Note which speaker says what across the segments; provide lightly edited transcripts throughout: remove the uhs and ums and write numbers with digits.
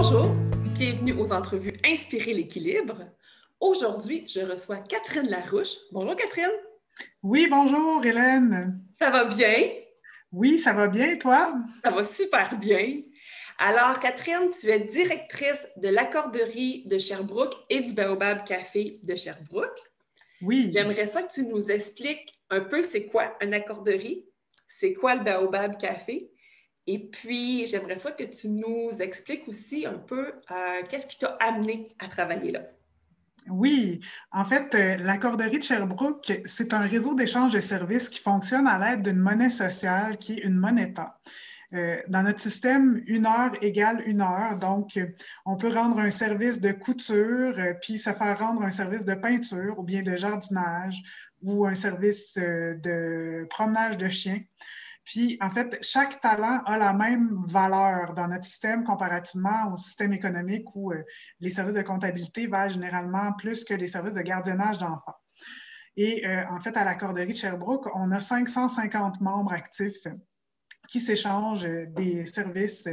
Speaker 1: Bonjour, bienvenue aux entrevues Inspirer l'équilibre. Aujourd'hui, je reçois Catherine Larouche. Bonjour Catherine.
Speaker 2: Oui, bonjour Hélène.
Speaker 1: Ça va bien?
Speaker 2: Oui, ça va bien, toi?
Speaker 1: Ça va super bien. Alors Catherine, tu es directrice de l'accorderie de Sherbrooke et du Baobab Café de Sherbrooke.
Speaker 2: Oui.
Speaker 1: J'aimerais ça que tu nous expliques un peu c'est quoi une accorderie, c'est quoi le Baobab Café. Et puis, j'aimerais ça que tu nous expliques aussi un peu qu'est-ce qui t'a amené à travailler là.
Speaker 2: Oui, en fait, l'accorderie de Sherbrooke, c'est un réseau d'échange de services qui fonctionne à l'aide d'une monnaie sociale qui est une moneta. Dans notre système, 1 heure égale 1 heure. Donc, on peut rendre un service de couture, puis se faire rendre un service de peinture ou bien de jardinage ou un service de promenage de chiens. Puis, en fait, chaque talent a la même valeur dans notre système comparativement au système économique où les services de comptabilité valent généralement plus que les services de gardiennage d'enfants. Et en fait, à l'accorderie de Sherbrooke, on a 550 membres actifs qui s'échangent des services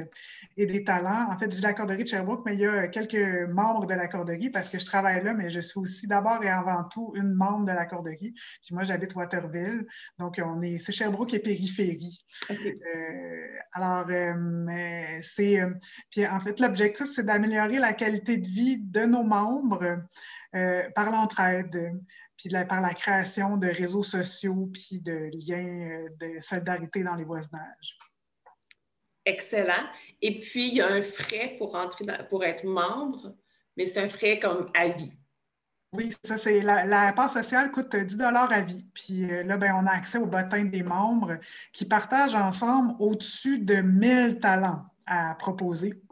Speaker 2: et des talents. En fait, j'ai l'accorderie de Sherbrooke, mais il y a quelques membres de l'accorderie parce que je travaille là, mais je suis aussi d'abord et avant tout une membre de l'accorderie. Puis moi, j'habite Waterville, donc c'est Sherbrooke et périphérie.
Speaker 1: Okay.
Speaker 2: Puis en fait, l'objectif, c'est d'améliorer la qualité de vie de nos membres par l'entraide, puis par la création de réseaux sociaux, puis de liens de solidarité dans les voisinages.
Speaker 1: Excellent. Et puis, il y a un frais pour pour être membre, mais c'est un frais comme à vie.
Speaker 2: Oui, ça, c'est la part sociale coûte 10 à vie. Puis là, ben, on a accès au bottin des membres qui partagent ensemble au-dessus de 1000 talents à proposer.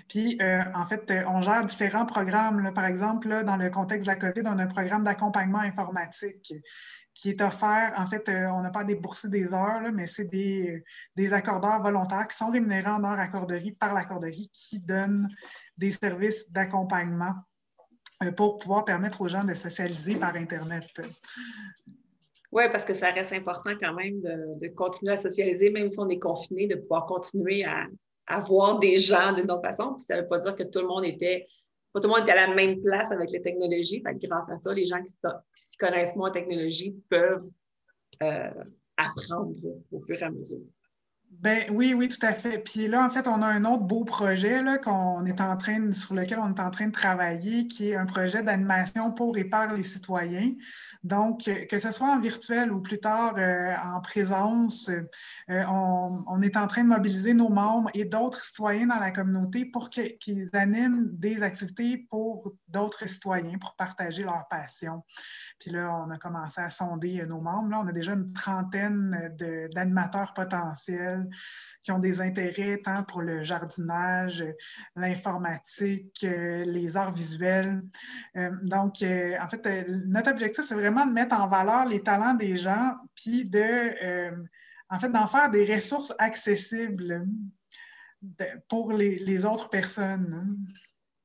Speaker 2: Puis, en fait, on gère différents programmes. Là. Par exemple, là, dans le contexte de la COVID, on a un programme d'accompagnement informatique qui est offert. En fait, on n'a pas des boursiers des heures, là, mais c'est des accordeurs volontaires qui sont rémunérés en heures accorderie par l'accorderie qui donnent des services d'accompagnement pour pouvoir permettre aux gens de socialiser par Internet.
Speaker 1: Oui, parce que ça reste important quand même de continuer à socialiser, même si on est confiné, de pouvoir continuer à voir des gens d'une autre façon. Puis ça ne veut pas dire que tout le monde était à la même place avec les technologies. Fait que grâce à ça, les gens qui s'y connaissent moins en technologie peuvent euh, apprendre au fur et à mesure.
Speaker 2: Ben oui, oui, tout à fait. Puis là, en fait, on a un autre beau projet là, sur lequel on est en train de travailler, qui est un projet d'animation pour et par les citoyens. Donc, que ce soit en virtuel ou plus tard en présence, on est en train de mobiliser nos membres et d'autres citoyens dans la communauté pour qu'ils animent des activités pour d'autres citoyens, pour partager leur passion. Puis là, on a commencé à sonder nos membres. Là, on a déjà une trentaine d'animateurs potentiels qui ont des intérêts tant pour le jardinage, l'informatique, les arts visuels. Donc, en fait, notre objectif, c'est vraiment de mettre en valeur les talents des gens, puis en fait, d'en faire des ressources accessibles pour les autres personnes.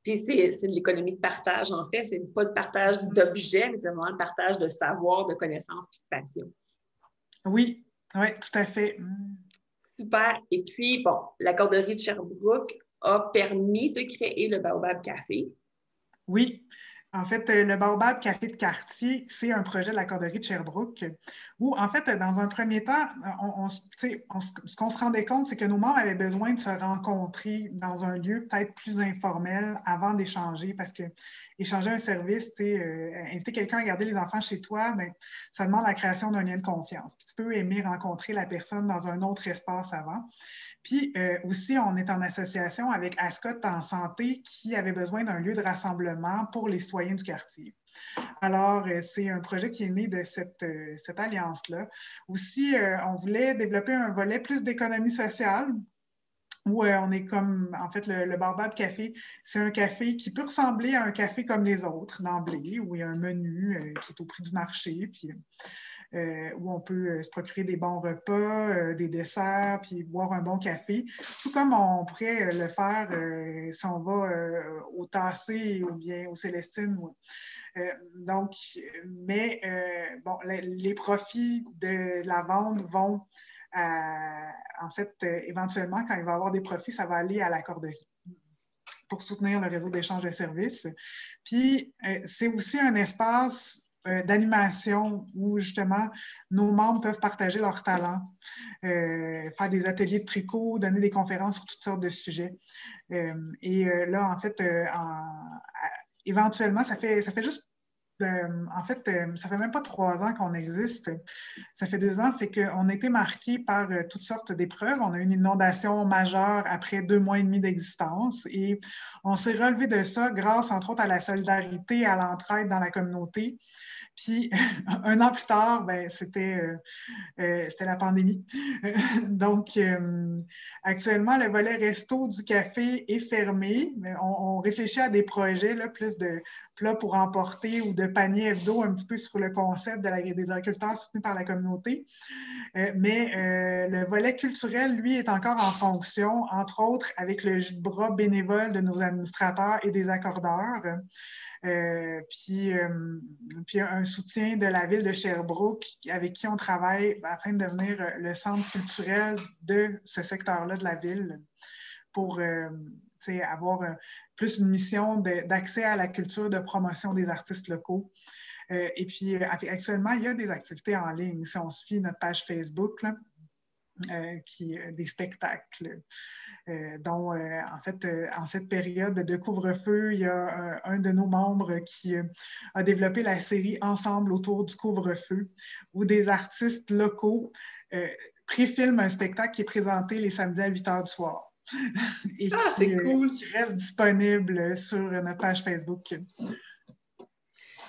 Speaker 1: Puis c'est de l'économie de partage, en fait. C'est pas de partage d'objets, mais c'est vraiment le partage de savoir, de connaissances et de passion.
Speaker 2: Oui, oui, tout à fait.
Speaker 1: Super. Et puis, bon, l'accorderie de Sherbrooke a permis de créer le Baobab Café.
Speaker 2: Oui. En fait, le Baobab Café de quartier, c'est un projet de l'accorderie de Sherbrooke où, en fait, dans un premier temps, ce qu'on se rendait compte, c'est que nos membres avaient besoin de se rencontrer dans un lieu peut-être plus informel avant d'échanger parce que échanger un service, inviter quelqu'un à garder les enfants chez toi, bien, ça demande la création d'un lien de confiance. Puis tu peux aimer rencontrer la personne dans un autre espace avant. Puis aussi, on est en association avec Ascot en santé qui avait besoin d'un lieu de rassemblement pour les citoyens du quartier. Alors, c'est un projet qui est né de cette alliance-là. Aussi, on voulait développer un volet plus d'économie sociale où on est comme, en fait, le Baobab Café, c'est un café qui peut ressembler à un café comme les autres d'emblée, où il y a un menu qui est au prix du marché, puis où on peut se procurer des bons repas, des desserts, puis boire un bon café, tout comme on pourrait le faire si on va au Tassé ou bien au Célestine. Donc, mais bon, les profits de la vente vont, en fait, éventuellement, quand il va y avoir des profits, ça va aller à l'accorderie. pour soutenir le réseau d'échange de services. Puis, c'est aussi un espace d'animation où justement nos membres peuvent partager leurs talents, faire des ateliers de tricot, donner des conférences sur toutes sortes de sujets. Là, en fait, éventuellement, ça fait juste en fait, ça fait même pas 3 ans qu'on existe. Ça fait 2 ans, fait qu'on a été marqué par toutes sortes d'épreuves. On a eu une inondation majeure après 2 mois et demi d'existence et on s'est relevé de ça grâce, entre autres, à la solidarité, à l'entraide dans la communauté. Puis, 1 an plus tard, ben, c'était la pandémie. Donc, actuellement, le volet resto du café est fermé. On réfléchit à des projets, là, plus de plats pour emporter ou de paniers hebdo, un petit peu sur le concept des agriculteurs soutenus par la communauté. Mais le volet culturel, lui, est encore en fonction, entre autres avec le bras bénévole de nos administrateurs et des accordeurs. Puis un soutien de la ville de Sherbrooke avec qui on travaille afin de devenir le centre culturel de ce secteur-là de la ville pour avoir plus une mission d'accès à la culture, de promotion des artistes locaux. Et puis actuellement, il y a des activités en ligne. Si on suit notre page Facebook, là, des spectacles, dont, en fait, en cette période de couvre-feu, il y a un de nos membres qui a développé la série Ensemble autour du couvre-feu, où des artistes locaux préfilment un spectacle qui est présenté les samedis à 8 h du soir et
Speaker 1: c'est cool.
Speaker 2: qui reste disponible sur notre page Facebook.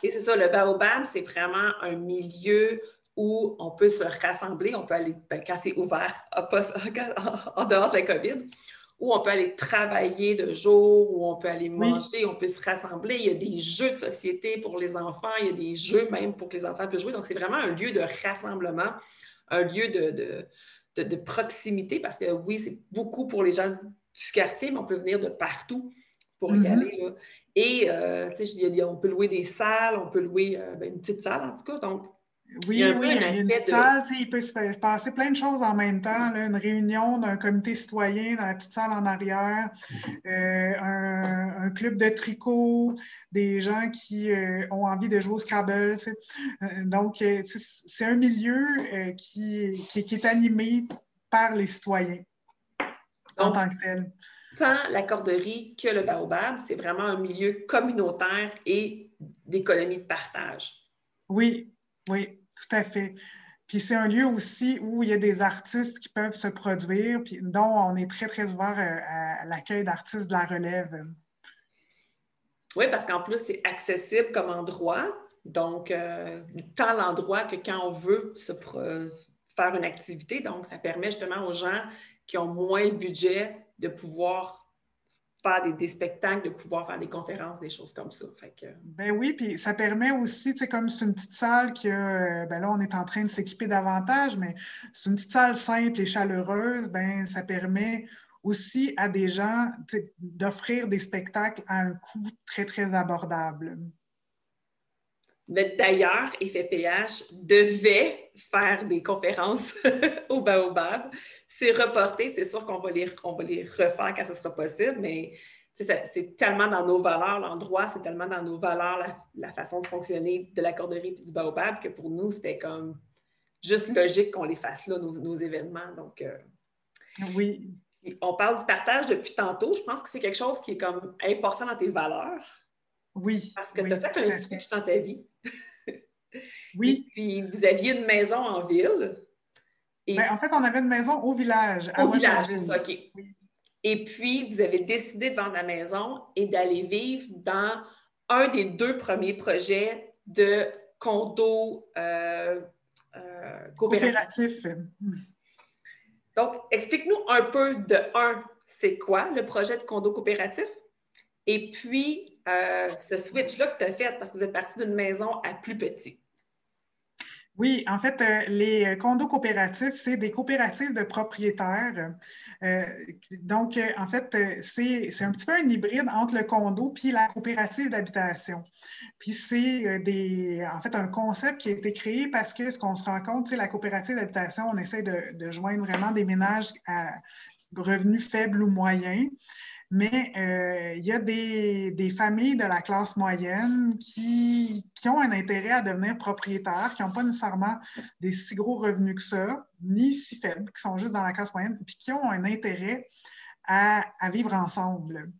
Speaker 1: Et c'est ça, le Baobab, c'est vraiment un milieu où on peut se rassembler, on peut aller, quand c'est ouvert, en dehors de la COVID, où on peut aller travailler de jour, où on peut aller manger, on peut se rassembler. Il y a des jeux de société pour les enfants, il y a des jeux même pour que les enfants puissent jouer. Donc, c'est vraiment un lieu de rassemblement, un lieu de proximité, parce que oui, c'est beaucoup pour les gens du quartier, mais on peut venir de partout pour y aller, là. Et, on peut louer des salles, on peut louer une petite salle, en tout cas. Donc,
Speaker 2: il y a une petite salle, il peut se passer plein de choses en même temps. Là, une réunion d'un comité citoyen dans la petite salle en arrière, un club de tricot, des gens qui ont envie de jouer au Scrabble. Donc, c'est un milieu qui est animé par les citoyens en tant que tel.
Speaker 1: Tant la corderie que le Baobab, c'est vraiment un milieu communautaire et d'économie de partage.
Speaker 2: Oui, tout à fait. Puis c'est un lieu aussi où il y a des artistes qui peuvent se produire, puis dont on est très, très ouvert à l'accueil d'artistes de la relève.
Speaker 1: Oui, parce qu'en plus, c'est accessible comme endroit. Donc, tant l'endroit que quand on veut faire une activité. Donc, ça permet justement aux gens qui ont moins le budget de pouvoir faire des spectacles, de pouvoir faire des conférences, des choses comme ça. Fait que...
Speaker 2: Ben oui, puis ça permet aussi, tu sais, comme c'est une petite salle qui a, ben là, on est en train de s'équiper davantage, mais c'est une petite salle simple et chaleureuse, ben ça permet aussi à des gens d'offrir des spectacles à un coût très, très abordable.
Speaker 1: D'ailleurs, FFPH devait faire des conférences au Baobab. C'est reporté, c'est sûr qu'on va les refaire quand ce sera possible, mais c'est tellement dans nos valeurs, l'endroit, c'est tellement dans nos valeurs, la façon de fonctionner de la corderie et du Baobab, que pour nous, c'était comme juste logique qu'on les fasse là, nos événements. Donc,
Speaker 2: oui.
Speaker 1: On parle du partage depuis tantôt. Je pense que c'est quelque chose qui est comme important dans tes valeurs.
Speaker 2: Oui.
Speaker 1: Parce que tu as fait un switch dans ta vie.
Speaker 2: Oui.
Speaker 1: Et puis, vous aviez une maison en ville.
Speaker 2: Et... Ben, en fait, on avait une maison au village.
Speaker 1: Au village, c'est ça, OK.
Speaker 2: Oui.
Speaker 1: Et puis, vous avez décidé de vendre la maison et d'aller vivre dans un des 2 premiers projets de condo coopératif. Donc, explique-nous un peu de c'est quoi le projet de condo coopératif? Et puis, ce switch-là que tu as fait, parce que vous êtes parti d'une maison à plus petit.
Speaker 2: Oui, en fait, les condos coopératifs, c'est des coopératives de propriétaires. Donc, en fait, c'est un petit peu un hybride entre le condo puis la coopérative d'habitation. Puis c'est en fait un concept qui a été créé parce que ce qu'on se rend compte, c'est la coopérative d'habitation, on essaie de joindre vraiment des ménages revenus faibles ou moyens. Mais il y a des familles de la classe moyenne qui ont un intérêt à devenir propriétaires, qui n'ont pas nécessairement des si gros revenus que ça, ni si faibles, qui sont juste dans la classe moyenne, puis qui ont un intérêt à vivre ensemble,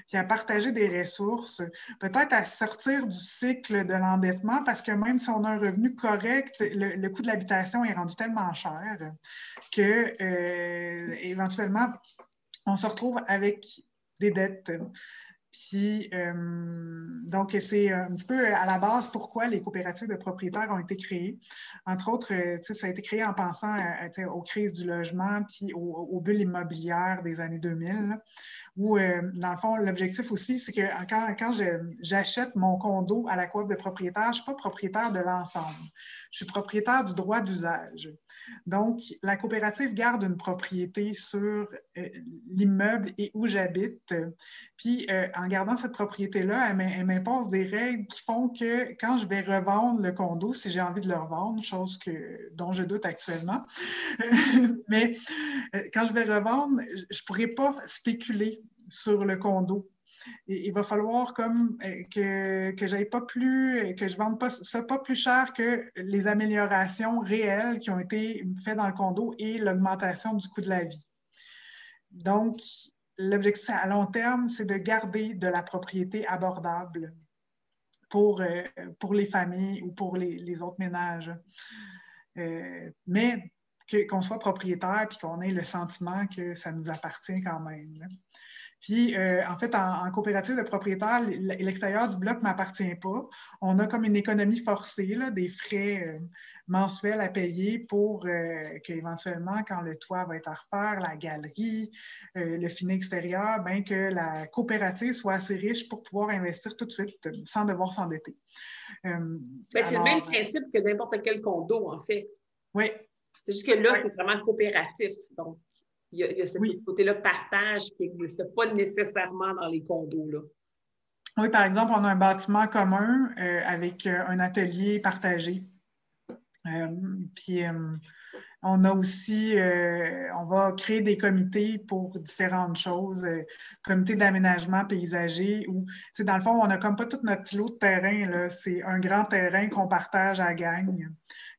Speaker 2: puis à partager des ressources, peut-être à sortir du cycle de l'endettement, parce que même si on a un revenu correct, le coût de l'habitation est rendu tellement cher que éventuellement, on se retrouve avec des dettes. Puis, donc, c'est un petit peu à la base pourquoi les coopératives de propriétaires ont été créées. Entre autres, ça a été créé en pensant aux crises du logement puis aux bulles immobilières des années 2000, là, où, dans le fond, l'objectif aussi, c'est que quand j'achète mon condo à la coop de propriétaires, je ne suis pas propriétaire de l'ensemble. Je suis propriétaire du droit d'usage. Donc, la coopérative garde une propriété sur l'immeuble et où j'habite. Puis, en gardant cette propriété-là, elle m'impose des règles qui font que quand je vais revendre le condo, si j'ai envie de le revendre, chose dont je doute actuellement, mais quand je vais revendre, je ne pourrai pas spéculer sur le condo. Et il va falloir comme que je vende pas, ça pas plus cher que les améliorations réelles qui ont été faites dans le condo et l'augmentation du coût de la vie. Donc, l'objectif à long terme, c'est de garder de la propriété abordable pour les familles ou pour les autres ménages. Mais qu'on soit propriétaire et qu'on ait le sentiment que ça nous appartient quand même. Puis, en fait, en coopérative de propriétaires, l'extérieur du bloc ne m'appartient pas. On a comme une économie forcée, là, des frais mensuels à payer pour qu'éventuellement, quand le toit va être à refaire, la galerie, le fini extérieur, bien que la coopérative soit assez riche pour pouvoir investir tout de suite sans devoir s'endetter.
Speaker 1: C'est le même principe que n'importe quel condo, en fait.
Speaker 2: Oui.
Speaker 1: C'est juste que là, c'est vraiment coopératif. Donc, il y a ce côté-là partage qui n'existe pas nécessairement dans les condos, là.
Speaker 2: Oui, par exemple, on a un bâtiment commun avec un atelier partagé. Puis, on a aussi, on va créer des comités pour différentes choses, comités d'aménagement paysager où, dans le fond, on n'a comme pas tout notre petit lot de terrain, là. C'est un grand terrain qu'on partage à la gang,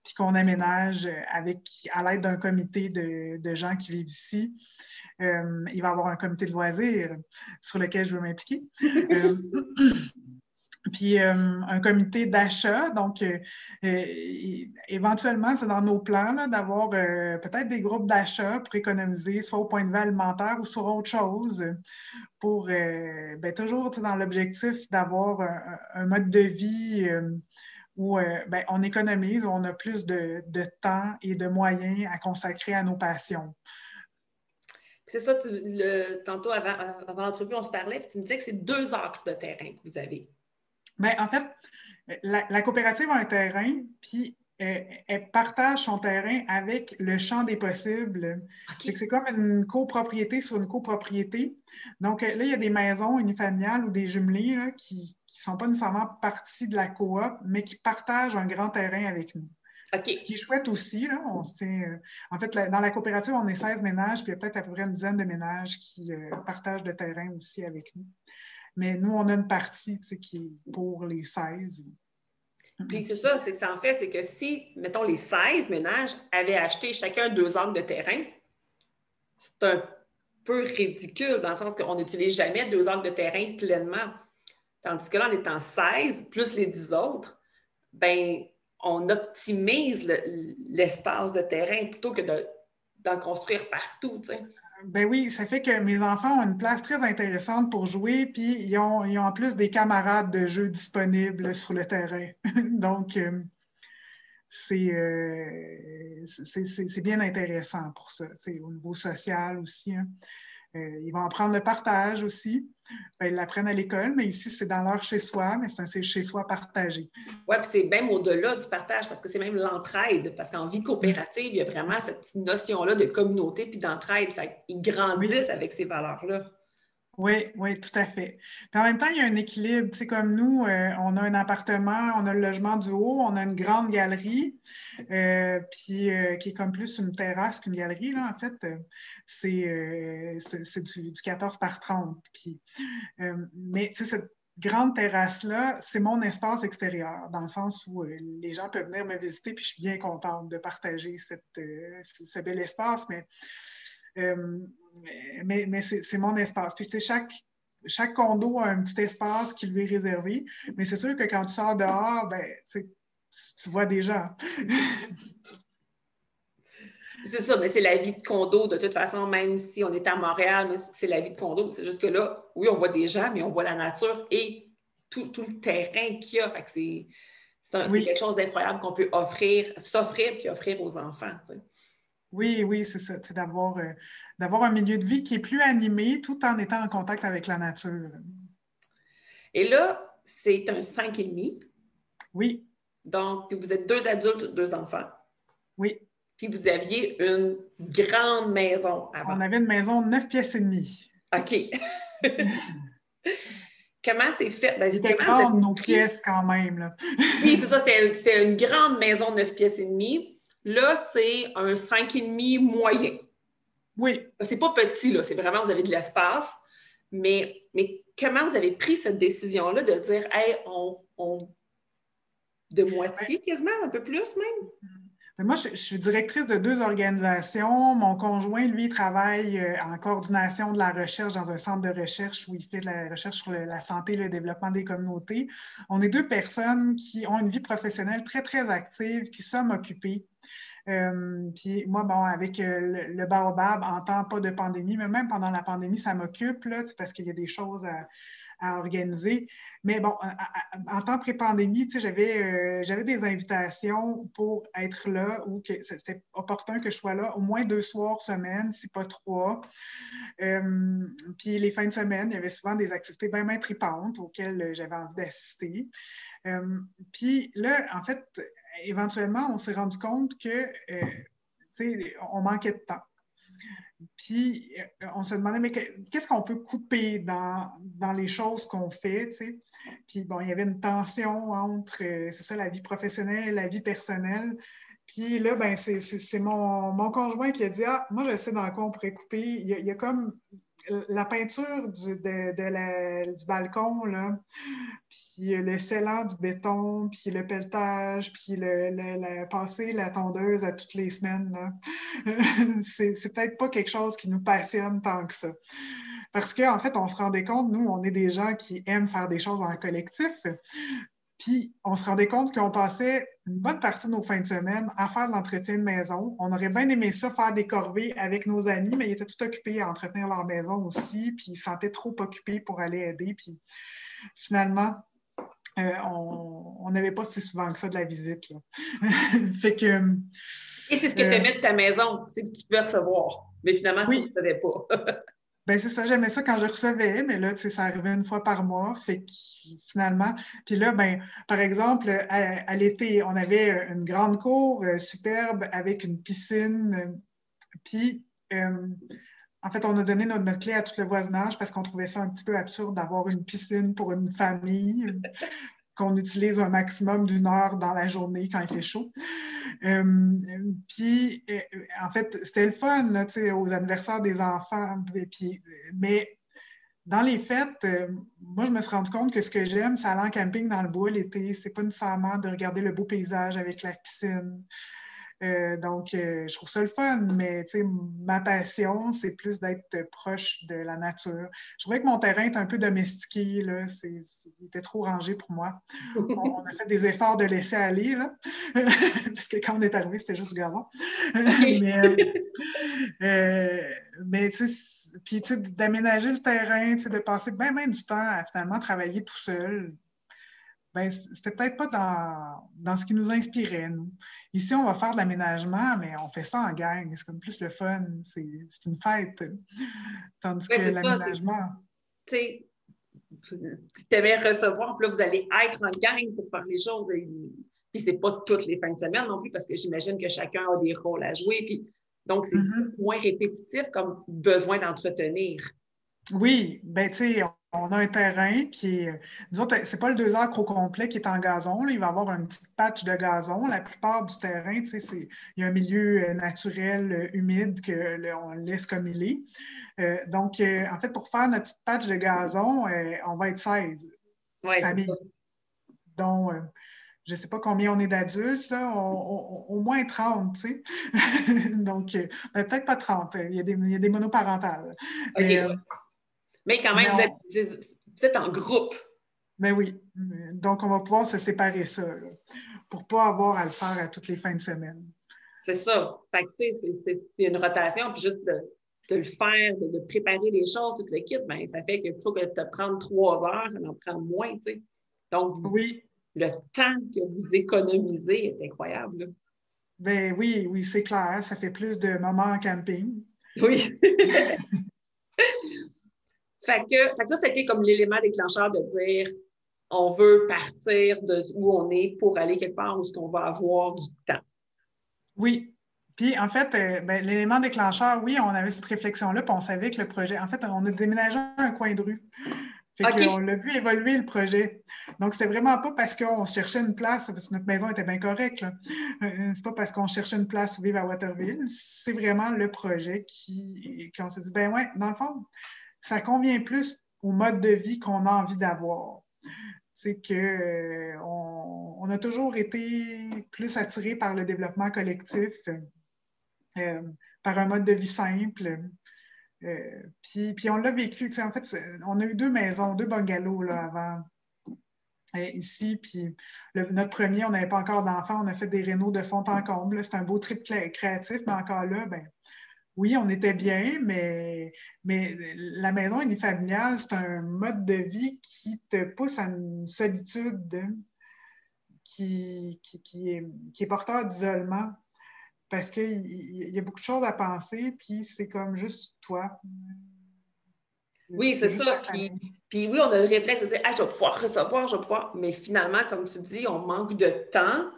Speaker 2: puis qu'on aménage à l'aide d'un comité de gens qui vivent ici. Il va y avoir un comité de loisirs sur lequel je veux m'impliquer. Puis un comité d'achat. Donc, éventuellement, c'est dans nos plans là, d'avoir peut-être des groupes d'achat pour économiser, soit au point de vue alimentaire ou sur autre chose, pour toujours dans l'objectif d'avoir un mode de vie où on économise, où on a plus de temps et de moyens à consacrer à nos passions.
Speaker 1: C'est ça, tantôt avant l'entrevue, on se parlait, puis tu me disais que c'est 2 acres de terrain que vous avez.
Speaker 2: Bien, en fait, la coopérative a un terrain, puis elle partage son terrain avec le champ des possibles. Okay. C'est comme une copropriété sur une copropriété. Donc là, il y a des maisons unifamiliales ou des jumelées là, qui ne sont pas nécessairement partie de la coop, mais qui partagent un grand terrain avec nous. Okay. Ce qui est chouette aussi, là, on se tient, en fait, dans la coopérative, on est 16 ménages, puis il y a peut-être à peu près une dizaine de ménages qui partagent le terrain aussi avec nous. Mais nous, on a une partie qui est pour les 16.
Speaker 1: Puis c'est ça, c'est que ça en fait, c'est que si, mettons, les 16 ménages avaient acheté chacun 2 acres de terrain, c'est un peu ridicule dans le sens qu'on n'utilise jamais 2 acres de terrain pleinement. Tandis que là, en étant 16, plus les 10 autres, bien, on optimise l'espace de terrain plutôt que d'en construire partout, tu sais.
Speaker 2: Ben oui, ça fait que mes enfants ont une place très intéressante pour jouer, puis ils ont en plus des camarades de jeu disponibles sur le terrain. Donc, c'est bien intéressant pour ça, au niveau social aussi. Hein. Ils vont apprendre le partage aussi. Ils l'apprennent à l'école, mais ici, c'est dans leur chez-soi, mais c'est un chez-soi partagé.
Speaker 1: Oui, puis c'est même au-delà du partage, parce que c'est même l'entraide, parce qu'en vie coopérative, il y a vraiment cette notion-là de communauté puis d'entraide. Fait qu'ils grandissent avec ces valeurs-là.
Speaker 2: Oui, oui, tout à fait. Puis en même temps, il y a un équilibre. Tu sais, comme nous, on a un appartement, on a le logement du haut, on a une grande galerie, qui est comme plus une terrasse qu'une galerie, là, en fait. C'est du 14 par 30. Puis, mais tu sais, cette grande terrasse-là, c'est mon espace extérieur, dans le sens où les gens peuvent venir me visiter, puis je suis bien contente de partager ce bel espace, euh, mais c'est mon espace. Puis, tu sais, chaque condo a un petit espace qui lui est réservé, mais c'est sûr que quand tu sors dehors, ben, tu vois des gens.
Speaker 1: C'est ça, mais c'est la vie de condo de toute façon, même si on est à Montréal, mais c'est la vie de condo. C'est juste que là, oui, on voit des gens, mais on voit la nature et tout le terrain qu'il y a. Fait que c'est quelque
Speaker 2: Oui,
Speaker 1: chose d'incroyable qu'on peut s'offrir puis offrir aux enfants. Tu sais.
Speaker 2: oui, oui, c'est ça. C'est d'avoir un milieu de vie qui est plus animé tout en étant en contact avec la nature.
Speaker 1: Et là, c'est un 5,5.
Speaker 2: Oui,
Speaker 1: Donc, puis vous êtes 2 adultes, 2 enfants.
Speaker 2: oui.
Speaker 1: Puis vous aviez une grande maison avant.
Speaker 2: On avait une maison de 9 pièces et demie.
Speaker 1: OK. Comment c'est fait? Ben,
Speaker 2: Il était
Speaker 1: comment vous avez
Speaker 2: grande, nos
Speaker 1: pris...
Speaker 2: pièces, quand même, là.
Speaker 1: Oui, c'est ça, c'était une grande maison de 9 pièces et demie. Là, c'est un 5,5 moyen.
Speaker 2: Oui.
Speaker 1: C'est pas petit, là. C'est vraiment, vous avez de l'espace. Mais comment vous avez pris cette décision-là de dire, hey, de moitié quasiment, un peu plus même?
Speaker 2: Moi, je suis directrice de 2 organisations. Mon conjoint, lui, travaille en coordination de la recherche dans un centre de recherche où il fait de la recherche sur la santé et le développement des communautés. On est 2 personnes qui ont une vie professionnelle très, très active, qui sommes occupées. Puis moi, bon, avec le Baobab, en temps pas de pandémie, mais même pendant la pandémie, ça m'occupe, là, parce qu'il y a des choses à organiser. Mais bon, en temps pré-pandémie, j'avais des invitations pour être là ou que c'était opportun que je sois là au moins 2 soirs semaine, si pas 3. Puis les fins de semaine, il y avait souvent des activités bien tripantes auxquelles j'avais envie d'assister. Puis là, en fait, éventuellement, on s'est rendu compte que on manquait de temps. Puis, on se demandait, mais qu'est-ce qu'on peut couper dans les choses qu'on fait, tu sais? Puis, bon, il y avait une tension entre, c'est ça, la vie professionnelle et la vie personnelle. Puis là, ben, c'est mon conjoint qui a dit, ah, moi, je sais dans quoi on pourrait couper. Il y a comme la peinture du balcon, là, puis le scellant du béton, puis le pelletage, puis passer la tondeuse à toutes les semaines, là. C'est peut-être pas quelque chose qui nous passionne tant que ça. Parce qu'en fait, on se rendait compte, nous, on est des gens qui aiment faire des choses en collectif. Puis, on se rendait compte qu'on passait une bonne partie de nos fins de semaine à faire de l'entretien de maison. On aurait bien aimé ça, faire des corvées avec nos amis, mais ils étaient tout occupés à entretenir leur maison aussi, puis ils se sentaient trop occupés pour aller aider. Puis, finalement, on n'avait pas si souvent que ça de la visite, là. Fait que...
Speaker 1: Et c'est ce que tu aimais de ta maison, c'est que tu peux recevoir. Mais finalement, tu ne
Speaker 2: oui,
Speaker 1: recevais pas.
Speaker 2: ben c'est ça, j'aimais ça quand je recevais, mais là, tu sais, ça arrivait une fois par mois, fait que finalement, puis là, ben, par exemple, à l'été, on avait une grande cour superbe avec une piscine, puis en fait, on a donné notre clé à tout le voisinage parce qu'on trouvait ça un petit peu absurde d'avoir une piscine pour une famille qu'on utilise un maximum d'1 heure dans la journée quand il fait chaud. Puis, en fait, c'était le fun, là, aux anniversaires des enfants. Puis, mais dans les fêtes, moi, je me suis rendu compte que ce que j'aime, c'est aller en camping dans le bois l'été. C'est pas nécessairement de regarder le beau paysage avec la piscine. Donc, je trouve ça le fun, mais ma passion, c'est plus d'être proche de la nature. Je trouvais que mon terrain est un peu domestiqué, là. Il était trop rangé pour moi. On a fait des efforts de laisser aller, là, parce que quand on est arrivé, c'était juste du gazon. Euh, mais tu sais, puis d'aménager le terrain, de passer bien du temps à finalement travailler tout seul, ben, c'était peut-être pas dans ce qui nous inspirait, nous. Ici, on va faire de l'aménagement, mais on fait ça en gang. C'est comme plus le fun. C'est une fête. Tandis que
Speaker 1: Ouais, c'est ça.
Speaker 2: l'aménagement...
Speaker 1: Tu sais, tu t'aimais recevoir, puis là, vous allez être en gang pour faire les choses. Puis c'est pas toutes les fins de semaine non plus, parce que j'imagine que chacun a des rôles à jouer. Puis, donc, c'est
Speaker 2: Mhm.
Speaker 1: moins répétitif comme besoin d'entretenir.
Speaker 2: Oui, ben tu sais, on a un terrain qui est. Nous autres, c'est pas le 2 acres au complet qui est en gazon, là. Il va y avoir un petit patch de gazon. La plupart du terrain, tu sais, il y a un milieu naturel, humide, on laisse comme il est. Donc, en fait, pour faire notre petit patch de gazon, on va être 16
Speaker 1: Oui, c'est ça.
Speaker 2: familles, dont je ne sais pas combien on est d'adultes, là, au moins 30, tu sais. Donc, ben, peut-être pas 30, il y a des monoparentales.
Speaker 1: OK,
Speaker 2: Mais,
Speaker 1: ouais. Mais quand
Speaker 2: mais
Speaker 1: même, vous êtes en groupe.
Speaker 2: ben oui. Donc, on va pouvoir se séparer ça, là, pour ne pas avoir à le faire à toutes les fins de semaine.
Speaker 1: C'est ça. Fait que, tu sais, c'est une rotation, puis juste de le faire, de préparer les choses, tout le kit, ben, ça fait que plutôt que de te prendre 3 heures, ça en prend moins, tu sais. Donc,
Speaker 2: Oui,
Speaker 1: le temps que vous économisez est incroyable, là.
Speaker 2: ben oui, oui, c'est clair. Ça fait plus de moments en camping.
Speaker 1: Oui. Fait que ça, c'était comme l'élément déclencheur de dire on veut partir de où on est pour aller quelque part où est-ce qu'on va avoir du temps.
Speaker 2: Oui. Puis, en fait, ben, l'élément déclencheur, oui, on avait cette réflexion-là, puis on savait que le projet, en fait, on a déménagé un coin de rue. Fait qu'on
Speaker 1: OK.
Speaker 2: l'a vu évoluer le projet. Donc, c'était vraiment pas parce qu'on cherchait une place, parce que notre maison était bien correcte, là. C'est pas parce qu'on cherchait une place où vivre à Waterville. C'est vraiment le projet qu'on s'est dit, ben ouais, dans le fond, ça convient plus au mode de vie qu'on a envie d'avoir. C'est que on a toujours été plus attirés par le développement collectif, euh, par un mode de vie simple. Puis on l'a vécu. En fait, on a eu 2 maisons, 2 bungalows là, avant ici. Puis notre premier, on n'avait pas encore d'enfants. On a fait des rénaux de fond en comble. C'est un beau trip créatif, mais encore là, ben, oui, on était bien, mais la maison unifamiliale, c'est un mode de vie qui te pousse à une solitude qui est porteur d'isolement parce qu'il y a beaucoup de choses à penser, puis c'est comme juste toi.
Speaker 1: Oui, c'est
Speaker 2: C'est juste
Speaker 1: ça.
Speaker 2: ta famille.
Speaker 1: Puis oui, on a le réflexe de dire ah, je vais pouvoir recevoir, je vais pouvoir. Mais finalement, comme tu dis, on manque de temps,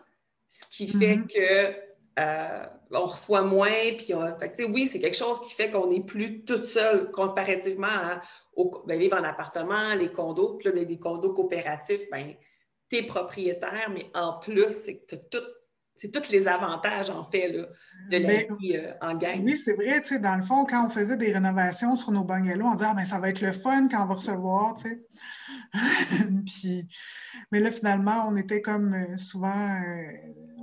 Speaker 1: ce qui fait
Speaker 2: Mhm.
Speaker 1: que on reçoit moins. Fait que, oui, c'est quelque chose qui fait qu'on n'est plus toute seule comparativement ben, vivre en appartement, les condos. Puis là, les condos coopératifs, ben, tu es propriétaire, mais en plus, c'est tous les avantages, en fait, là, de la
Speaker 2: Ben,
Speaker 1: vie en gang.
Speaker 2: oui, c'est vrai, tu sais, dans le fond, quand on faisait des rénovations sur nos bungalows, on disait, ah, ben, ça va être le fun quand on va recevoir, tu sais. Puis, mais là, finalement, on était comme souvent,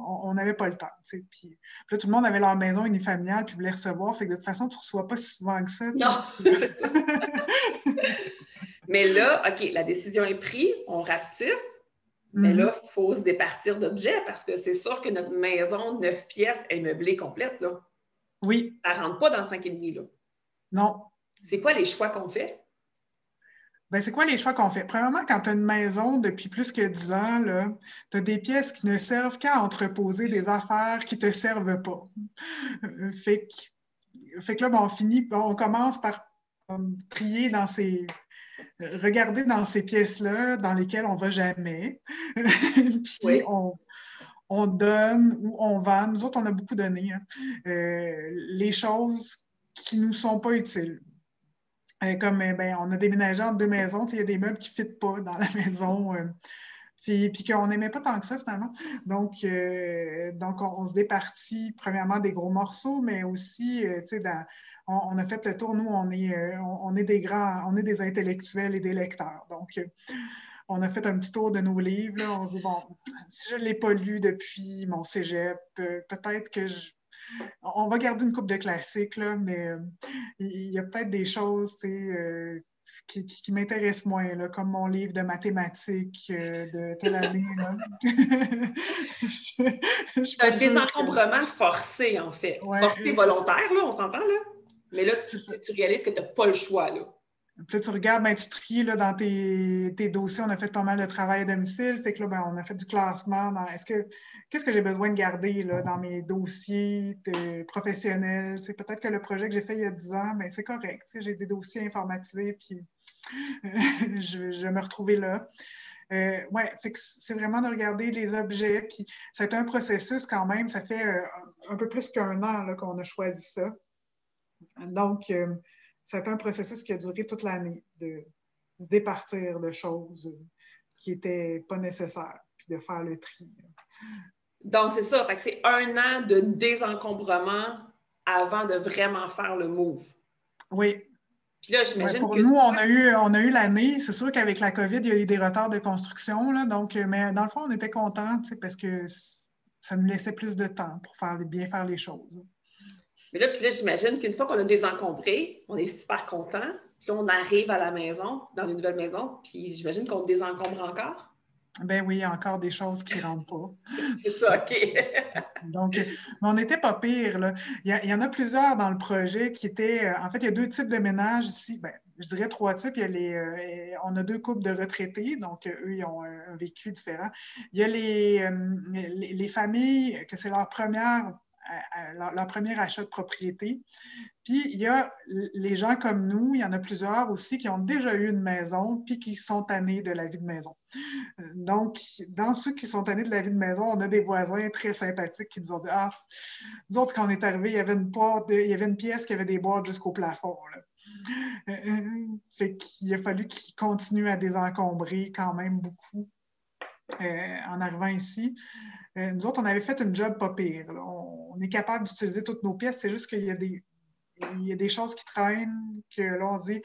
Speaker 2: on n'avait pas le temps, tu sais. Puis là, tout le monde avait leur maison unifamiliale, puis voulait recevoir. Fait que de toute façon, tu ne reçois pas si souvent que ça, tu sais,
Speaker 1: Non,
Speaker 2: si tu...
Speaker 1: c'est ça. Mais là, OK, la décision est prise, on rapetisse, mais là,
Speaker 2: Mhm.
Speaker 1: il faut se départir d'objets parce que c'est sûr que notre maison 9 pièces est meublée complète, là.
Speaker 2: Oui,
Speaker 1: Ça ne rentre pas dans le 5,5, là.
Speaker 2: non.
Speaker 1: C'est quoi les choix qu'on fait?
Speaker 2: Ben, c'est quoi les choix qu'on fait? Premièrement, quand tu as une maison depuis plus que 10 ans, tu as des pièces qui ne servent qu'à entreposer des affaires qui ne te servent pas. Fait que là, ben, on commence par trier regarder dans ces pièces-là dans lesquelles on ne va jamais. Puis
Speaker 1: Oui.
Speaker 2: on donne ou on vend. Nous autres, on a beaucoup donné, hein, les choses qui ne nous sont pas utiles. Comme ben, on a déménagé entre 2 maisons, il y a des meubles qui ne fitent pas dans la maison. Puis qu'on n'aimait pas tant que ça, finalement. Donc on se départit, premièrement, des gros morceaux, mais aussi, on a fait le tour. Nous, on est des grands, on est des intellectuels et des lecteurs. Donc, on a fait un petit tour de nos livres. Là. On se dit, bon, si je ne l'ai pas lu depuis mon cégep, peut-être que on va garder une coupe de classiques, là, mais il y a peut-être des choses, qui m'intéressent moins, là, comme mon livre de mathématiques de telle année. Là. Je suis
Speaker 1: C'est
Speaker 2: pas
Speaker 1: un
Speaker 2: sûre que.
Speaker 1: désencombrement forcé, en fait.
Speaker 2: Ouais,
Speaker 1: Forcé volontaire, là, on s'entend, là. Mais là,
Speaker 2: c'est ça.
Speaker 1: tu réalises que tu n'as pas le choix, là.
Speaker 2: Puis là, tu regardes, ben, tu tries là, dans tes dossiers. On a fait pas mal de travail à domicile. Fait que là, ben, on a fait du classement. Qu'est-ce que j'ai besoin de garder là, dans mes dossiers professionnels? Peut-être que le projet que j'ai fait il y a 10 ans, ben, c'est correct. J'ai des dossiers informatisés, puis je vais me retrouver là. Ouais, fait que c'est vraiment de regarder les objets. Puis c'est un processus quand même. Ça fait un peu plus qu'1 an là, qu'on a choisi ça. Donc, c'était un processus qui a duré toute l'année, de se départir de choses qui n'étaient pas nécessaires, puis de faire le tri.
Speaker 1: Donc, c'est ça. Fait que c'est 1 an de désencombrement avant de vraiment faire le move.
Speaker 2: Oui.
Speaker 1: Puis là,
Speaker 2: Ouais,
Speaker 1: j'imagine
Speaker 2: pour
Speaker 1: que...
Speaker 2: nous, on a eu l'année. C'est sûr qu'avec la COVID, il y a eu des retards de construction, là, donc, mais dans le fond, on était contents parce que ça nous laissait plus de temps pour bien faire les choses.
Speaker 1: Mais là, puis là, j'imagine qu'une fois qu'on a désencombré, on est super content. Puis là, on arrive à la maison, dans une nouvelle maison, puis j'imagine qu'on désencombre encore.
Speaker 2: Ben oui, il y a encore des choses qui ne rentrent pas.
Speaker 1: C'est ça, OK.
Speaker 2: Donc, mais on n'était pas pire, là. Il y en a plusieurs dans le projet qui étaient... en fait, il y a 2 types de ménages ici. Ben, je dirais 3 types. On a 2 couples de retraités, donc eux, ils ont un vécu différent. Il y a les familles que c'est leur premier achat de propriété. Puis, il y a les gens comme nous, il y en a plusieurs aussi qui ont déjà eu une maison puis qui sont tannés de la vie de maison. Donc, dans ceux qui sont tannés de la vie de maison, on a des voisins très sympathiques qui nous ont dit « Ah, nous autres, quand on est arrivés, il y avait une pièce qui avait des boîtes jusqu'au plafond. » Fait qu'il a fallu qu'ils continuent à désencombrer quand même beaucoup en arrivant ici. Nous autres, on avait fait une job pas pire. Là. On est capable d'utiliser toutes nos pièces, c'est juste qu'il y a des choses qui traînent, que là, on se dit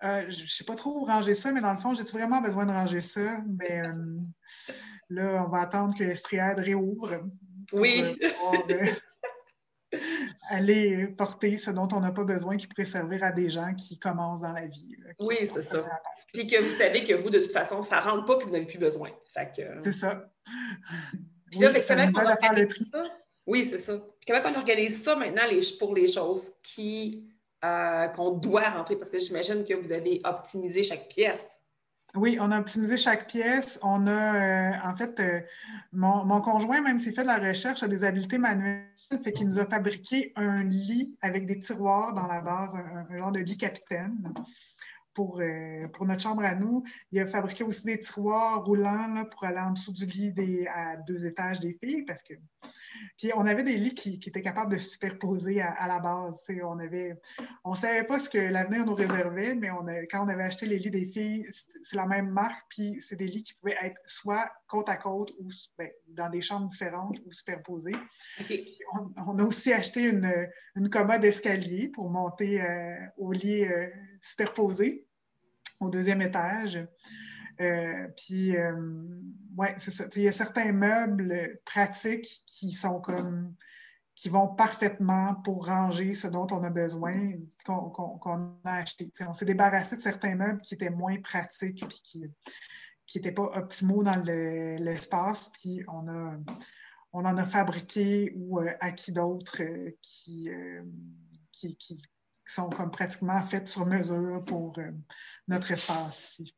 Speaker 2: je ne sais pas trop où ranger ça, mais dans le fond, j'ai vraiment besoin de ranger ça. Mais là, on va attendre que Estriade réouvre pour
Speaker 1: Oui.
Speaker 2: pouvoir aller porter ce dont on n'a pas besoin qui pourrait servir à des gens qui commencent dans la vie. Là,
Speaker 1: Oui, c'est ça. Puis que vous savez que vous, de toute façon, ça ne rentre pas puis vous n'avez plus besoin.
Speaker 2: C'est ça.
Speaker 1: Puis là,
Speaker 2: Oui, ça nous aide à faire le tri.
Speaker 1: Ça? Oui, c'est ça. Puis comment on organise ça maintenant pour les choses qu'on doit rentrer? Parce que j'imagine que vous avez optimisé chaque pièce.
Speaker 2: Oui, on a optimisé chaque pièce. On a, en fait, mon conjoint, même s'il fait de la recherche, a des habiletés manuelles, fait qu'il nous a fabriqué un lit avec des tiroirs dans la base, un genre de lit capitaine. Pour notre chambre à nous. Il a fabriqué aussi des tiroirs roulants là, pour aller en dessous du lit à 2 étages des filles parce que... Puis on avait des lits qui étaient capables de se superposer à la base. On ne savait pas ce que l'avenir nous réservait, mais quand on avait acheté les lits des filles, c'est la même marque, puis c'est des lits qui pouvaient être soit côte à côte ou dans des chambres différentes ou superposés.
Speaker 1: Okay.
Speaker 2: On a aussi acheté une commode d'escalier pour monter au lit superposé au 2e étage. Puis, ouais, c'est ça. Il y a certains meubles pratiques qui vont parfaitement pour ranger ce dont on a besoin, qu'on a acheté. T'sais, on s'est débarrassé de certains meubles qui étaient moins pratiques et qui n'étaient pas optimaux dans l'espace. Puis, on en a fabriqué ou acquis d'autres qui sont comme pratiquement faites sur mesure pour notre espace ici.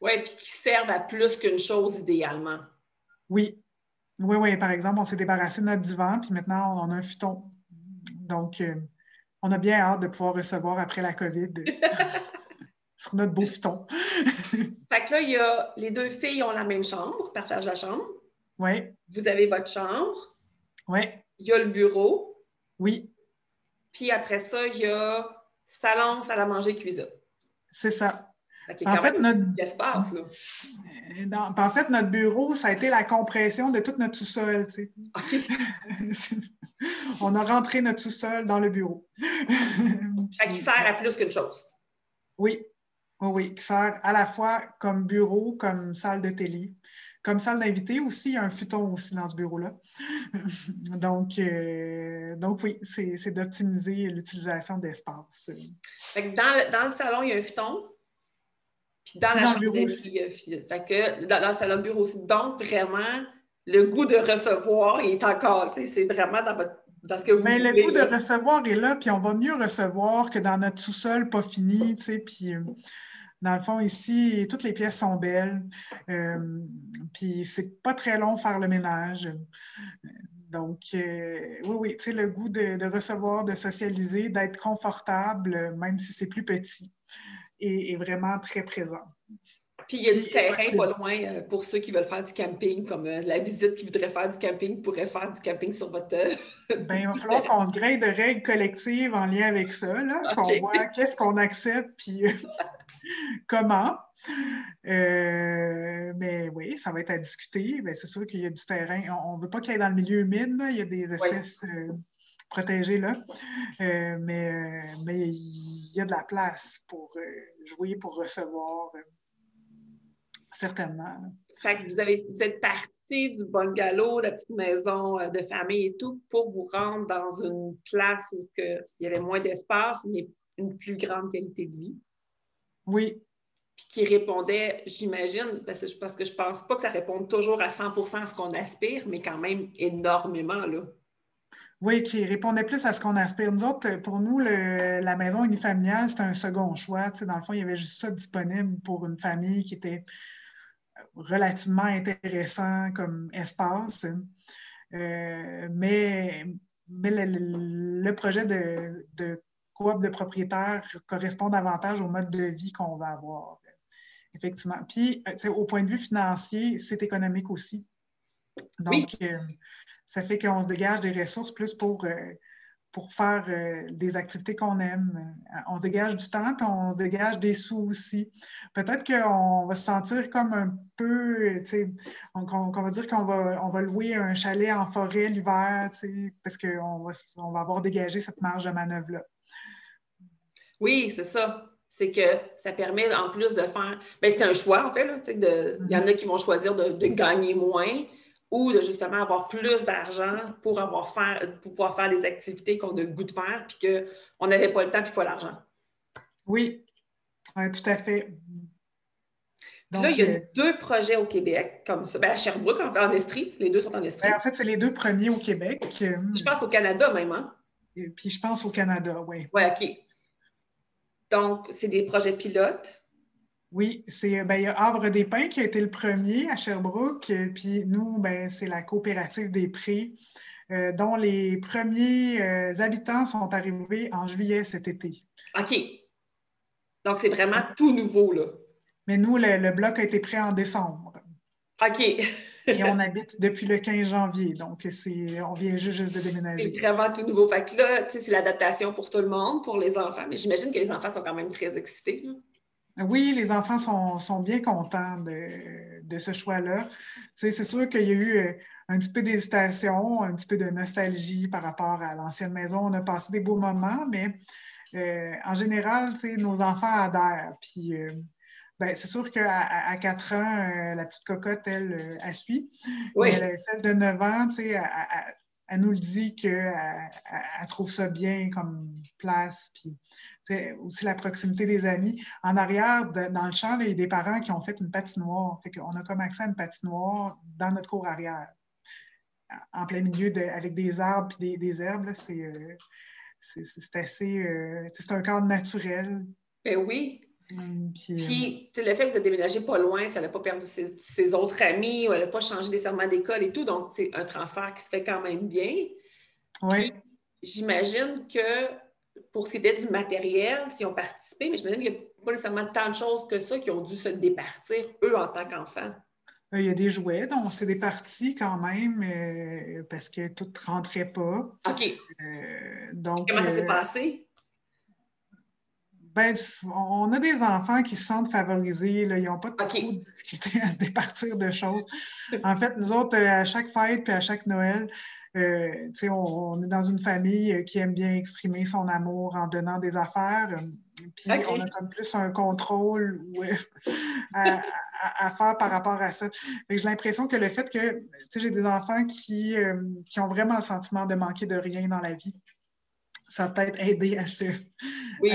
Speaker 1: Oui, puis qui servent à plus qu'une chose idéalement.
Speaker 2: Oui. Oui. Par exemple, on s'est débarrassé de notre divan, puis maintenant, on a un futon. Donc, on a bien hâte de pouvoir recevoir après la COVID sur notre beau futon.
Speaker 1: Fait que là, les 2 filles ont la même chambre, partagent la chambre.
Speaker 2: Oui.
Speaker 1: Vous avez votre chambre.
Speaker 2: Oui.
Speaker 1: Il y a le bureau.
Speaker 2: Oui.
Speaker 1: Puis après ça, il y a salon, salle à manger, cuisine.
Speaker 2: C'est ça.
Speaker 1: En fait, l'espace, là.
Speaker 2: En fait, notre bureau, ça a été la compression de tout notre sous-sol. Tu sais.
Speaker 1: OK.
Speaker 2: On a rentré notre sous-sol dans le bureau.
Speaker 1: Fait qu'il sert à plus qu'une chose.
Speaker 2: Oui. Oui, qui sert à la fois comme bureau, comme salle de télé. Comme salle d'invité aussi, il y a un futon aussi dans ce bureau-là. Donc oui, c'est d'optimiser l'utilisation d'espace.
Speaker 1: Fait que dans le salon, il y a un futon. Puis dans le bureau aussi. Fait que dans le salon de bureau aussi. Donc, vraiment, le goût de recevoir est encore, tu sais, c'est vraiment dans ce que vous voulez.
Speaker 2: Le goût de recevoir est là, puis on va mieux recevoir que dans notre sous-sol pas fini, tu sais, puis... Dans le fond, ici, toutes les pièces sont belles. Puis c'est pas très long faire le ménage. Donc, oui, tu sais, le goût de recevoir, de socialiser, d'être confortable, même si c'est plus petit, est vraiment très présent.
Speaker 1: Puis il y a du terrain pas loin pour ceux qui veulent faire du camping, comme la visite qui voudrait faire du camping pourrait faire du camping sur votre...
Speaker 2: Ben, il va falloir qu'on se grille de règles collectives en lien avec ça, là, qu'on voit qu'est-ce qu'on accepte, puis comment. Mais oui, ça va être à discuter. Ben, c'est sûr qu'il y a du terrain. On ne veut pas qu'il y ait dans le milieu humide, là. Il y a des espèces protégées là. Mais il y a de la place pour jouer, pour recevoir, certainement.
Speaker 1: Fait que vous êtes parti du bungalow, la petite maison de famille et tout, pour vous rendre dans une place où il y avait moins d'espace, mais une plus grande qualité de vie.
Speaker 2: Oui.
Speaker 1: Puis qui répondait, j'imagine, parce que je pense pas que ça réponde toujours à 100% à ce qu'on aspire, mais quand même énormément, là.
Speaker 2: Oui, qui répondait plus à ce qu'on aspire. Nous autres, pour nous, la maison unifamiliale, c'était un second choix. Tu sais, dans le fond, il y avait juste ça disponible pour une famille qui était relativement intéressant comme espace. Mais le projet de coop de propriétaires correspond davantage au mode de vie qu'on va avoir. Effectivement. Puis, au point de vue financier, c'est économique aussi. Donc, ça fait qu'on se dégage des ressources plus pour faire des activités qu'on aime. On se dégage du temps, puis on se dégage des sous aussi. Peut-être qu'on va se sentir comme un peu, qu'on va dire qu'on va louer un chalet en forêt l'hiver, parce qu'on va avoir dégagé cette marge de manœuvre-là.
Speaker 1: Oui, c'est ça. C'est que ça permet, en plus de faire... Bien, c'est un choix, en fait. Il y en a qui vont choisir de gagner moins ou de justement avoir plus d'argent pour pouvoir faire des activités qu'on a le goût de faire puis qu'on n'avait pas le temps puis pas l'argent.
Speaker 2: Oui, tout à fait.
Speaker 1: Donc, là, il y a 2 projets au Québec comme ça. Bien, à Sherbrooke, en Estrie. Les 2 sont en Estrie.
Speaker 2: En fait, c'est les 2 premiers au Québec.
Speaker 1: Je pense au Canada même, hein?
Speaker 2: Et puis je pense au Canada, oui.
Speaker 1: Oui, OK. Donc, c'est des projets pilotes.
Speaker 2: Oui, il y a Havre-des-Pins qui a été le premier à Sherbrooke, puis nous, c'est la coopérative des prés, dont les premiers habitants sont arrivés en juillet cet été.
Speaker 1: OK. Donc, c'est vraiment tout nouveau, là.
Speaker 2: Mais nous, le bloc a été prêt en décembre.
Speaker 1: OK.
Speaker 2: Et on habite depuis le 15 janvier, donc on vient juste de déménager.
Speaker 1: C'est vraiment tout nouveau. Fait que là, tu sais, c'est l'adaptation pour tout le monde, pour les enfants, mais j'imagine que les enfants sont quand même très excités, là.
Speaker 2: Oui, les enfants sont bien contents de ce choix-là. C'est sûr qu'il y a eu un petit peu d'hésitation, un petit peu de nostalgie par rapport à l'ancienne maison. On a passé des beaux moments, mais en général, nos enfants adhèrent. Puis, c'est sûr qu'à 4 ans, la petite cocotte, elle suit.
Speaker 1: Oui.
Speaker 2: Mais celle de 9 ans, elle nous le dit qu'elle trouve ça bien comme place. Puis, aussi la proximité des amis. En arrière, dans le champ, il y a des parents qui ont fait une patinoire. Fait qu'on a comme accès à une patinoire dans notre cour arrière. En plein milieu, avec des arbres et des herbes. Là, c'est assez... c'est un cadre naturel.
Speaker 1: Ben oui.
Speaker 2: Puis,
Speaker 1: le fait que vous êtes déménagé pas loin, ça n'a pas perdu ses autres amis, ou elle n'a pas changé des serments d'école et tout, donc c'est un transfert qui se fait quand même bien.
Speaker 2: Oui.
Speaker 1: Puis, j'imagine que pour ce qui était du matériel, ils ont participé, mais j'imagine qu'il n'y a pas nécessairement tant de choses que ça qui ont dû se départir, eux, en tant qu'enfants.
Speaker 2: Il y a des jouets, donc on s'est départis quand même parce que tout ne rentrait pas.
Speaker 1: OK.
Speaker 2: Donc,
Speaker 1: comment ça s'est passé?
Speaker 2: On a des enfants qui se sentent favorisés. Là, ils n'ont pas
Speaker 1: OK.
Speaker 2: trop de difficulté à se départir de choses. En fait, nous autres, à chaque fête puis à chaque Noël, on est dans une famille qui aime bien exprimer son amour en donnant des affaires. Puis on a comme plus un contrôle à faire par rapport à ça. J'ai l'impression que le fait que j'ai des enfants qui ont vraiment le sentiment de manquer de rien dans la vie, ça a peut-être aidé à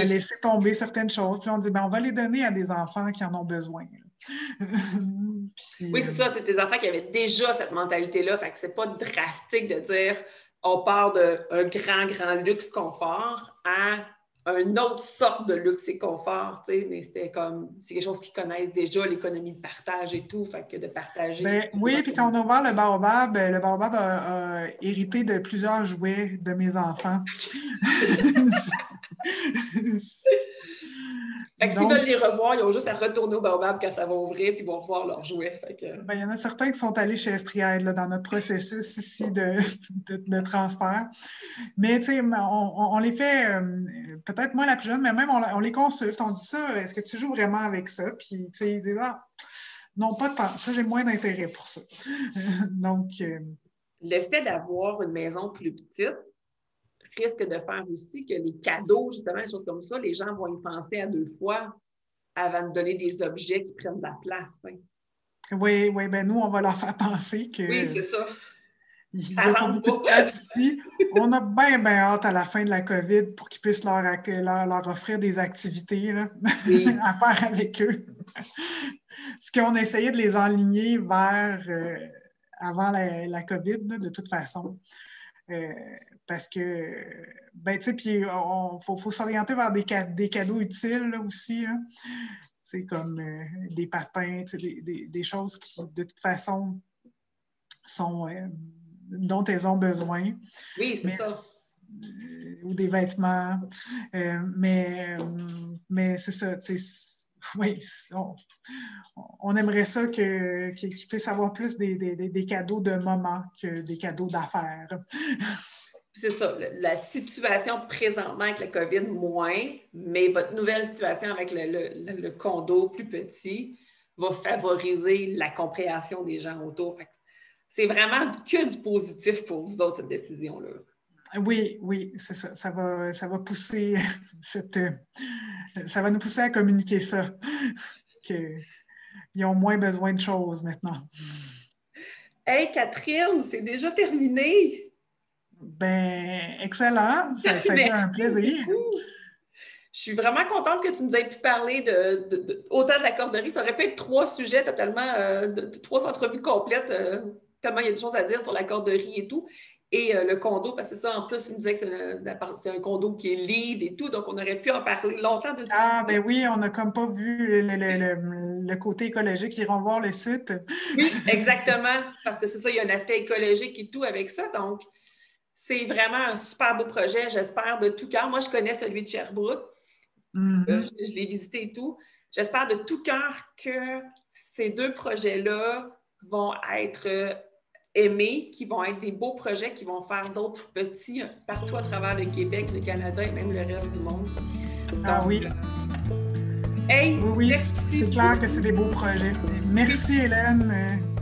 Speaker 2: laisser tomber certaines choses. Puis on dit, on va les donner à des enfants qui en ont besoin.
Speaker 1: Puis, oui, c'est ça. C'est des enfants qui avaient déjà cette mentalité-là. Fait que c'est pas drastique de dire on part d'un grand, grand luxe confort à une autre sorte de luxe et confort, mais c'est quelque chose qu'ils connaissent déjà, l'économie de partage et tout, fait que de partager.
Speaker 2: Oui, puis quand on a ouvert le Baobab a hérité de plusieurs jouets de mes enfants.
Speaker 1: Fait que s'ils veulent les revoir, ils ont juste à retourner au Baobab quand ça va ouvrir, puis ils vont revoir leurs jouets. Fait que...
Speaker 2: il y en a certains qui sont allés chez Estriade dans notre processus ici de transfert. Mais tu sais, on les fait, peut-être moi la plus jeune, mais même on les consulte, on dit ça, est-ce que tu joues vraiment avec ça? Puis tu sais, ils disent, ah, non, pas tant, ça j'ai moins d'intérêt pour ça. Donc...
Speaker 1: Le fait d'avoir une maison plus petite risque de faire aussi que les cadeaux, justement, des choses comme ça, les gens vont y penser à 2 fois avant de donner des objets qui prennent de la place. Hein.
Speaker 2: Oui, ben nous, on va leur faire penser que...
Speaker 1: Oui, c'est ça.
Speaker 2: Il n'y a pas beaucoup de place ici. On a bien hâte à la fin de la COVID pour qu'ils puissent leur offrir des activités là, oui. à faire avec eux. Ce qu'on a essayé de les enligner vers avant la COVID, là, de toute façon. Parce que, ben, tu sais, puis il faut s'orienter vers des cadeaux utiles là, aussi. Hein. C'est comme des patins, des choses qui, de toute façon, sont... dont elles ont besoin.
Speaker 1: Oui, c'est ça.
Speaker 2: Ou des vêtements. Mais c'est ça. Oui, on aimerait ça qu'ils puissent avoir plus des cadeaux de moment que des cadeaux d'affaires.
Speaker 1: C'est ça. La situation présentement avec le COVID, moins, mais votre nouvelle situation avec le condo plus petit va favoriser la compréhension des gens autour. Fait que c'est vraiment que du positif pour vous autres, cette décision-là.
Speaker 2: Oui, c'est ça. Ça va pousser ça va nous pousser à communiquer ça. Qu'ils ont moins besoin de choses maintenant.
Speaker 1: Hey, Catherine, c'est déjà terminé!
Speaker 2: Ben, excellent. Ça a été un plaisir.
Speaker 1: Je suis vraiment contente que tu nous aies pu parler autant de la corderie. Ça aurait pu être 3 sujets totalement, 3 entrevues complètes, tellement il y a des choses à dire sur la corderie et tout. Et le condo, parce que c'est ça, en plus, tu me disais que c'est un condo qui est lead et tout, donc on aurait pu en parler longtemps de tout ça.
Speaker 2: Ben oui, on n'a comme pas vu le côté écologique. Ils iront voir le site.
Speaker 1: Oui, exactement, parce que c'est ça, il y a un aspect écologique et tout avec ça, donc c'est vraiment un super beau projet, j'espère de tout cœur. Moi, je connais celui de Sherbrooke, je l'ai visité et tout. J'espère de tout cœur que ces 2 projets-là vont être aimés, qui vont être des beaux projets, qui vont faire d'autres petits partout à travers le Québec, le Canada et même le reste du monde. Donc,
Speaker 2: oui.
Speaker 1: Hey,
Speaker 2: oui, c'est clair que c'est des beaux projets. Merci, Hélène.